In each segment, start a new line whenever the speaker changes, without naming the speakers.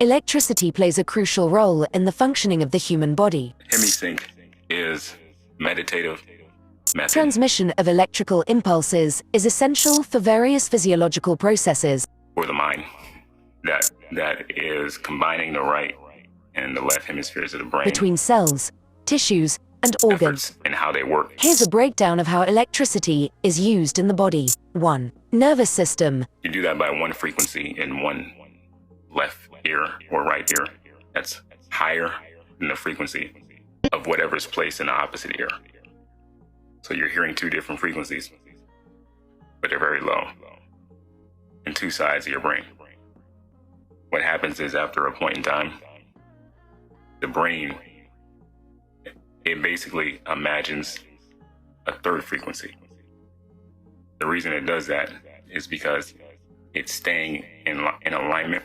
Electricity plays a crucial role in the functioning of the human body.
Hemisync is meditative method.
Transmission of electrical impulses is essential for various physiological processes
For the mind that is combining the right and the left hemispheres of the brain.
between cells, tissues, and organs.
Efforts and how they work.
Here's a breakdown of how electricity is used in the body. 1. Nervous system.
You do that by one frequency in one left ear or right ear. That's higher than the frequency of whatever's placed in the opposite ear. So you're hearing two different frequencies, but they're very low in two sides of your brain. What happens is after a point in time, the brain, it basically imagines a third frequency. The reason it does that is because it's staying in alignment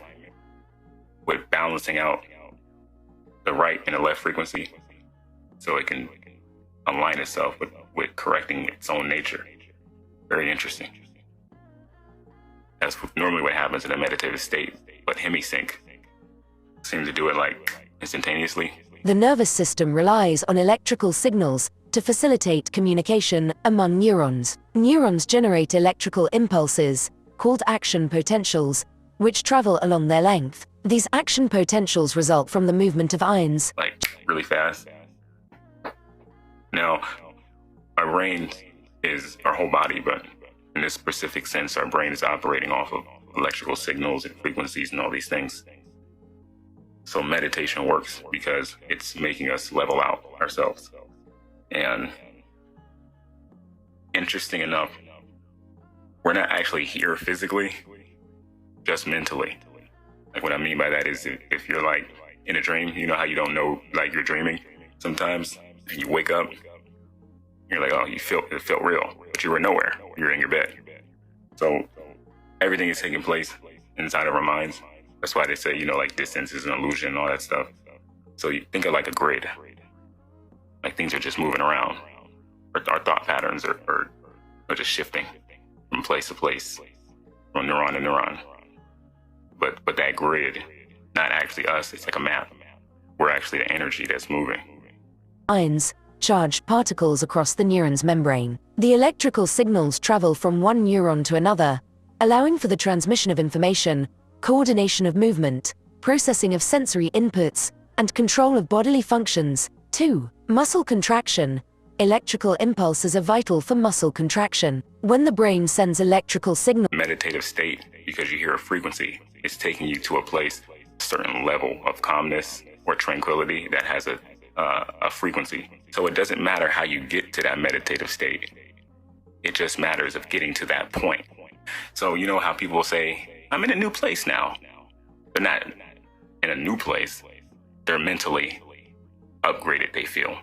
with balancing out the right and the left frequency so it can align itself with correcting its own nature. Very interesting. That's normally what happens in a meditative state, but hemisync seems to do it like instantaneously.
The nervous system relies on electrical signals to facilitate communication among neurons. Neurons generate electrical impulses, called action potentials, which travel along their length. These action potentials result from the movement of ions,
Like really fast. Now, our brain is our whole body, but in this specific sense, our brain is operating off of electrical signals and frequencies and all these things. So meditation works because it's making us level out ourselves. And interesting enough, we're not actually here physically, just mentally. Like what I mean by that is if you're like in a dream, you know how you don't know like you're dreaming sometimes, and you wake up, you're like, oh, it felt real, but you were nowhere. You were in your bed. So everything is taking place inside of our minds. That's why they say, like distance is an illusion and all that stuff. So you think of like a grid. Like things are just moving around. Our thought patterns are just shifting from place to place, from neuron to neuron. But that grid, not actually us, it's like a map. We're actually the energy that's moving.
ions, charged particles across the neuron's membrane. The electrical signals travel from one neuron to another, allowing for the transmission of information, coordination of movement, processing of sensory inputs, and control of bodily functions. 2. Muscle contraction. Electrical impulses are vital for muscle contraction. When the brain sends electrical signals,
Meditative state, because you hear a frequency, it's taking you to a place, a certain level of calmness or tranquility that has a frequency. So it doesn't matter how you get to that meditative state. It just matters of getting to that point. So you know how people say, I'm in a new place now. They're not in a new place. They're mentally upgraded, they feel.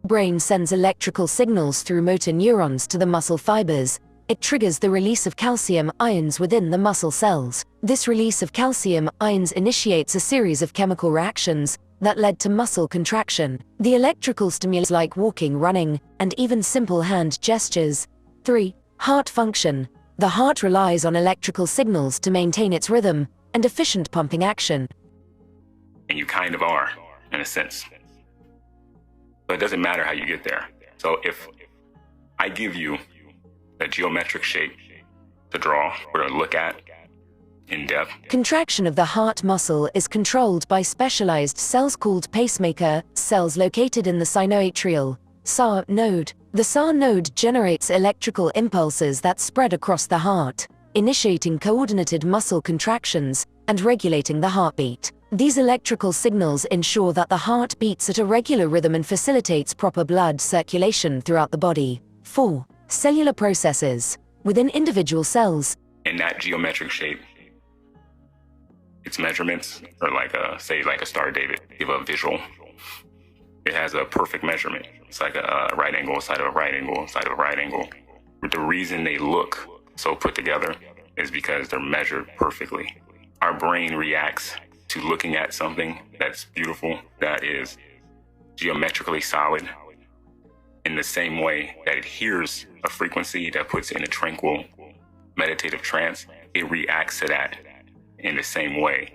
brain sends electrical signals through motor neurons to the muscle fibers. It triggers the release of calcium ions within the muscle cells. This release of calcium ions initiates a series of chemical reactions that led to muscle contraction. The electrical stimulus like walking, running, and even simple hand gestures. 3. Heart function. The heart relies on electrical signals to maintain its rhythm and efficient pumping action.
And you kind of are, in a sense. But it doesn't matter how you get there. So if I give you a geometric shape to draw or to look at in depth.
Contraction of the heart muscle is controlled by specialized cells called pacemaker cells located in the sinoatrial SAR node. The SAR node generates electrical impulses that spread across the heart, initiating coordinated muscle contractions and regulating the heartbeat. These electrical signals ensure that the heart beats at a regular rhythm and facilitates proper blood circulation throughout the body. 4. Cellular processes. Within individual cells,
In that geometric shape, its measurements are like a Star of David. Give a visual. It has a perfect measurement. It's like a right angle inside of a right angle inside of a right angle. But the reason they look so put together is because they're measured perfectly. Our brain reacts to looking at something that's beautiful, that is geometrically solid, in the same way that it hears a frequency that puts it in a tranquil, meditative trance. It reacts to that in the same way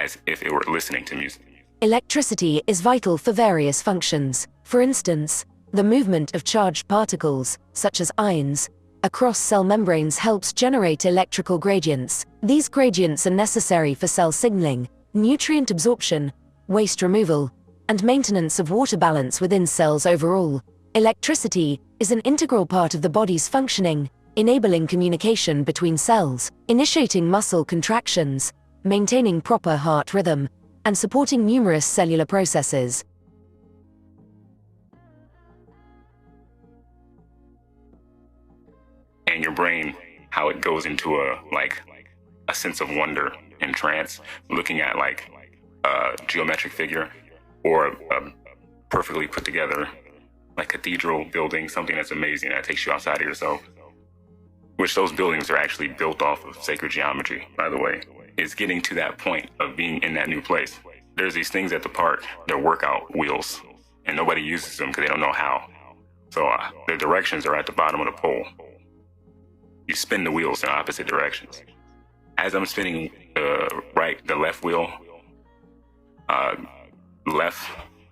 as if it were listening to music.
Electricity is vital for various functions. For instance, the movement of charged particles, such as ions, across cell membranes helps generate electrical gradients. These gradients are necessary for cell signaling, nutrient absorption, waste removal, and maintenance of water balance within cells overall. Electricity is an integral part of the body's functioning, enabling communication between cells, initiating muscle contractions, maintaining proper heart rhythm, and supporting numerous cellular processes.
And your brain, how it goes into a sense of wonder and trance, looking at like a geometric figure or a perfectly put together like cathedral building, something that's amazing that takes you outside of yourself, which those buildings are actually built off of sacred geometry, by the way. Is getting to that point of being in that new place. There's these things at the park, they're workout wheels, and nobody uses them because they don't know how. So the directions are at the bottom of the pole. You spin the wheels in opposite directions. As I'm spinning the left wheel left,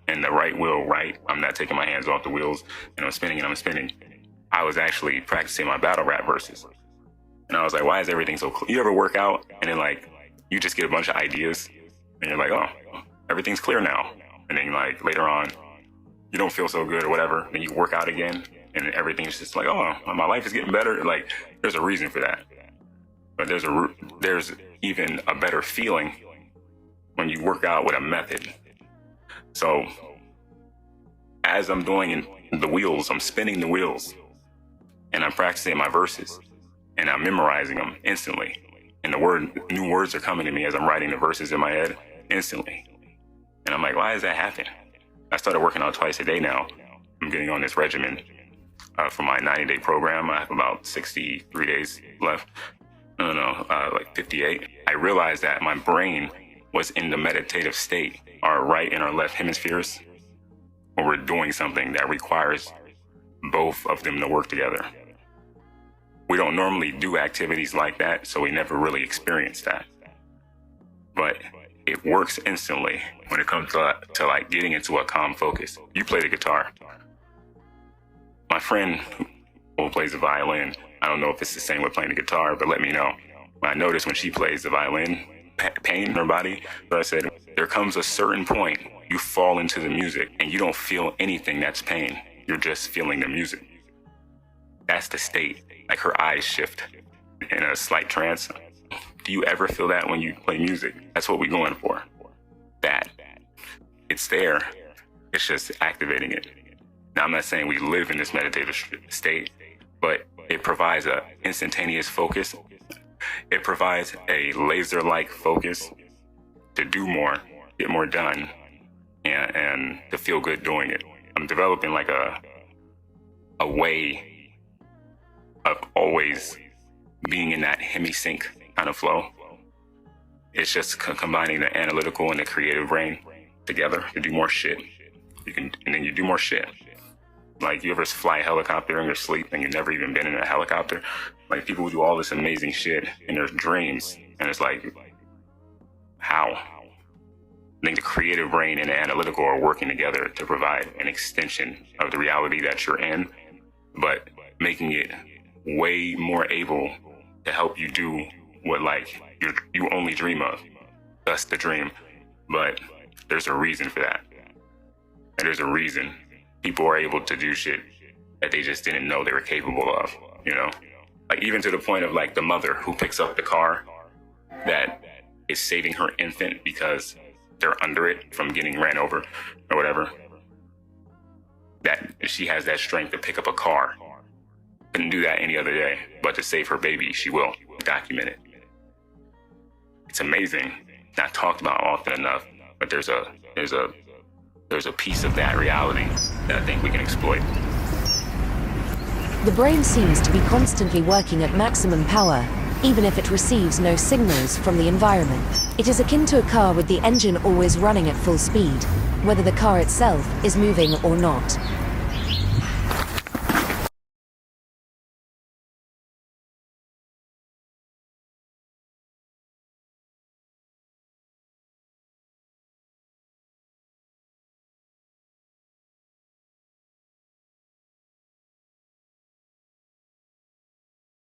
and the right wheel right, I'm not taking my hands off the wheels, and I'm spinning and I'm spinning. I was actually practicing my battle rap verses. And I was like, why is everything so clear? You ever work out and then like, you just get a bunch of ideas and you're like, oh, everything's clear now. And then like later on, you don't feel so good or whatever. Then you work out again and everything's just like, oh, my life is getting better. Like there's a reason for that. But there's even a better feeling when you work out with a method. So as I'm doing the wheels, I'm spinning the wheels and I'm practicing my verses and I'm memorizing them instantly. And new words are coming to me as I'm writing the verses in my head instantly. And I'm like, why does that happen? I started working out twice a day now. I'm getting on this regimen for my 90-day program. I have about 63 days left. Like 58. I realized that my brain was in the meditative state, our right and our left hemispheres, when we're doing something that requires both of them to work together. We don't normally do activities like that, so we never really experience that. But it works instantly when it comes to like getting into a calm focus. You play the guitar. My friend who plays the violin, I don't know if it's the same with playing the guitar, but let me know. I notice when she plays the violin, pain in her body. So I said, there comes a certain point you fall into the music and you don't feel anything that's pain. You're just feeling the music. That's the state. Like her eyes shift in a slight trance. Do you ever feel that when you play music? That's what we're going for. That. It's there. It's just activating it. Now, I'm not saying we live in this meditative state, but it provides an instantaneous focus. It provides a laser-like focus to do more, get more done, and to feel good doing it. I'm developing like a way of always being in that hemisync kind of flow. It's just combining the analytical and the creative brain together to do more shit. And then you do more shit. Like, you ever fly a helicopter in your sleep and you've never even been in a helicopter? Like, people who do all this amazing shit in their dreams, and it's like, how? I think the creative brain and the analytical are working together to provide an extension of the reality that you're in, but making it way more able to help you do what like you only dream of. That's the dream. But there's a reason for that. And there's a reason people are able to do shit that they just didn't know they were capable of, you know? Like, even to the point of like the mother who picks up the car that is saving her infant because they're under it from getting ran over or whatever. That she has that strength to pick up a car. Couldn't do that any other day, but to save her baby, she will. Document it. It's amazing. Not talked about often enough, but there's a piece of that reality that I think we can exploit.
The brain seems to be constantly working at maximum power, even if it receives no signals from the environment. It is akin to a car with the engine always running at full speed, whether the car itself is moving or not.